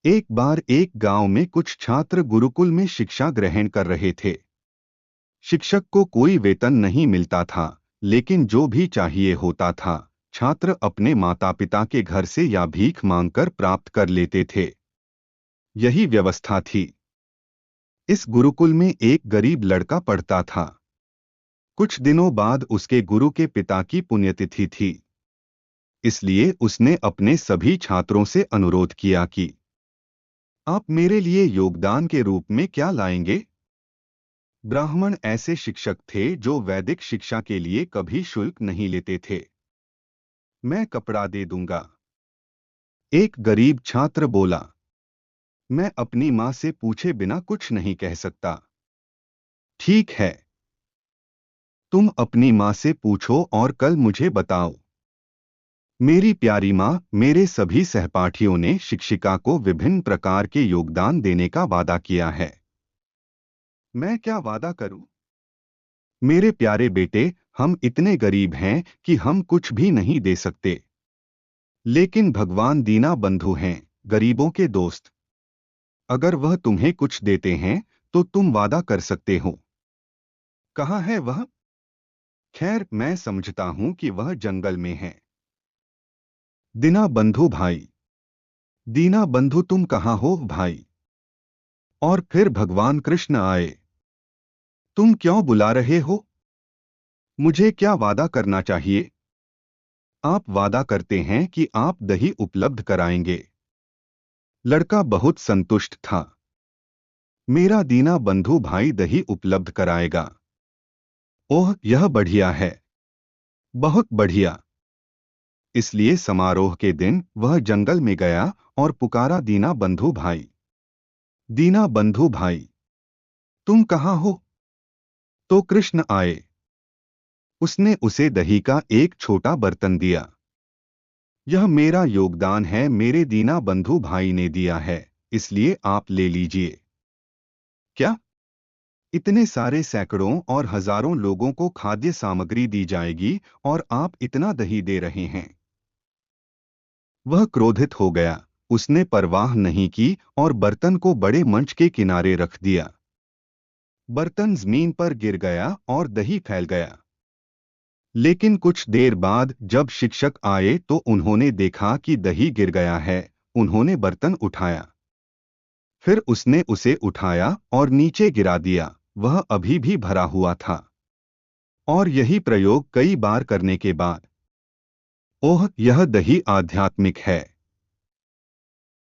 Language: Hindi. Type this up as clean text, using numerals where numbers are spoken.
एक बार एक गांव में कुछ छात्र गुरुकुल में शिक्षा ग्रहण कर रहे थे। शिक्षक को कोई वेतन नहीं मिलता था, लेकिन जो भी चाहिए होता था छात्र अपने माता पिता के घर से या भीख मांगकर प्राप्त कर लेते थे। यही व्यवस्था थी। इस गुरुकुल में एक गरीब लड़का पढ़ता था। कुछ दिनों बाद उसके गुरु के पिता की पुण्यतिथि थी, इसलिए उसने अपने सभी छात्रों से अनुरोध किया कि आप मेरे लिए योगदान के रूप में क्या लाएंगे। ब्राह्मण ऐसे शिक्षक थे जो वैदिक शिक्षा के लिए कभी शुल्क नहीं लेते थे। मैं कपड़ा दे दूंगा, एक गरीब छात्र बोला। मैं अपनी मां से पूछे बिना कुछ नहीं कह सकता। ठीक है, तुम अपनी मां से पूछो और कल मुझे बताओ। मेरी प्यारी मां, मेरे सभी सहपाठियों ने शिक्षिका को विभिन्न प्रकार के योगदान देने का वादा किया है। मैं क्या वादा करूं? मेरे प्यारे बेटे, हम इतने गरीब हैं कि हम कुछ भी नहीं दे सकते। लेकिन भगवान दीना बंधु हैं, गरीबों के दोस्त। अगर वह तुम्हें कुछ देते हैं तो तुम वादा कर सकते हो। कहाँ है वह? खैर, मैं समझता हूं कि वह जंगल में है। दीना बंधु भाई। दीना बंधु, तुम कहाँ हो भाई? और फिर भगवान कृष्ण आए। तुम क्यों बुला रहे हो? मुझे क्या वादा करना चाहिए? आप वादा करते हैं कि आप दही उपलब्ध कराएंगे। लड़का बहुत संतुष्ट था। मेरा दीना बंधु भाई दही उपलब्ध कराएगा। ओह, यह बढ़िया है, बहुत बढ़िया। इसलिए समारोह के दिन वह जंगल में गया और पुकारा, दीना बंधु भाई, दीना बंधु भाई, तुम कहाँ हो? तो कृष्ण आए। उसने उसे दही का एक छोटा बर्तन दिया। यह मेरा योगदान है, मेरे दीना बंधु भाई ने दिया है, इसलिए आप ले लीजिए। क्या? इतने सारे सैकड़ों और हजारों लोगों को खाद्य सामग्री दी जाएगी और आप इतना दही दे रहे हैं? वह क्रोधित हो गया। उसने परवाह नहीं की और बर्तन को बड़े मंच के किनारे रख दिया। बर्तन जमीन पर गिर गया और दही फैल गया। लेकिन कुछ देर बाद जब शिक्षक आए तो उन्होंने देखा कि दही गिर गया है। उन्होंने बर्तन उठाया। फिर उसने उसे उठाया और नीचे गिरा दिया। वह अभी भी भरा हुआ था। और यही प्रयोग कई बार करने के बाद, ओह, यह दही आध्यात्मिक है।